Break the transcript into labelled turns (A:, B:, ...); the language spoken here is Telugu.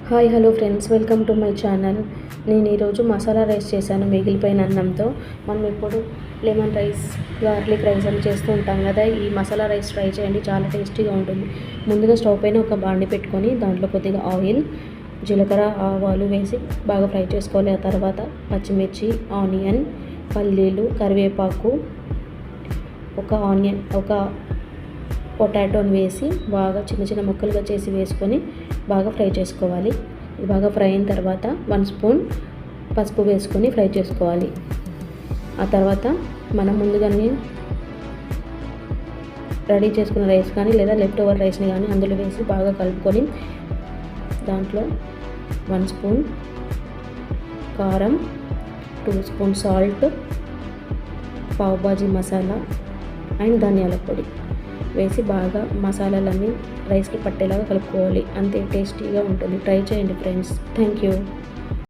A: Hi hello friends, welcome to my channel. నేను ఈరోజు మసాలా రైస్ చేశాను మిగిలిపోయిన అన్నంతో. మనం ఇప్పుడు లెమన్ రైస్, గార్లిక్ రైస్ అని చేస్తూ ఉంటాం కదా. ఈ మసాలా రైస్ ట్రై చేయండి, చాలా టేస్టీగా ఉంటుంది. ముందుగా స్టవ్ పైన ఒక బాండి పెట్టుకొని దాంట్లో కొద్దిగా ఆయిల్, జీలకర్ర, ఆవాలు వేసి బాగా ఫ్రై చేసుకోవాలి. ఆ తర్వాత పచ్చిమిర్చి, ఆనియన్, పల్లీలు, కరివేపాకు, ఒక పొటాటోని వేసి బాగా చిన్న చిన్న ముక్కలుగా చేసి వేసుకొని బాగా ఫ్రై చేసుకోవాలి. ఇది బాగా ఫ్రై అయిన తర్వాత 1 స్పూన్ పసుపు వేసుకొని ఫ్రై చేసుకోవాలి. ఆ తర్వాత మనం ముందుగానే రెడీ చేసుకున్న రైస్ కానీ లేదా లెఫ్ట్ ఓవర్ రైస్ని కానీ అందులో వేసి బాగా కలుపుకొని దాంట్లో 1 స్పూన్ కారం, 2 spoon salt, pav bhaji masala and ధనియాల పొడి వేసి బాగా మసాలాలన్నీ రైస్కి పట్టేలాగా కలుపుకోవాలి. అంతే, టేస్టీగా ఉంటుంది. ట్రై చేయండి ఫ్రెండ్స్. Thank you.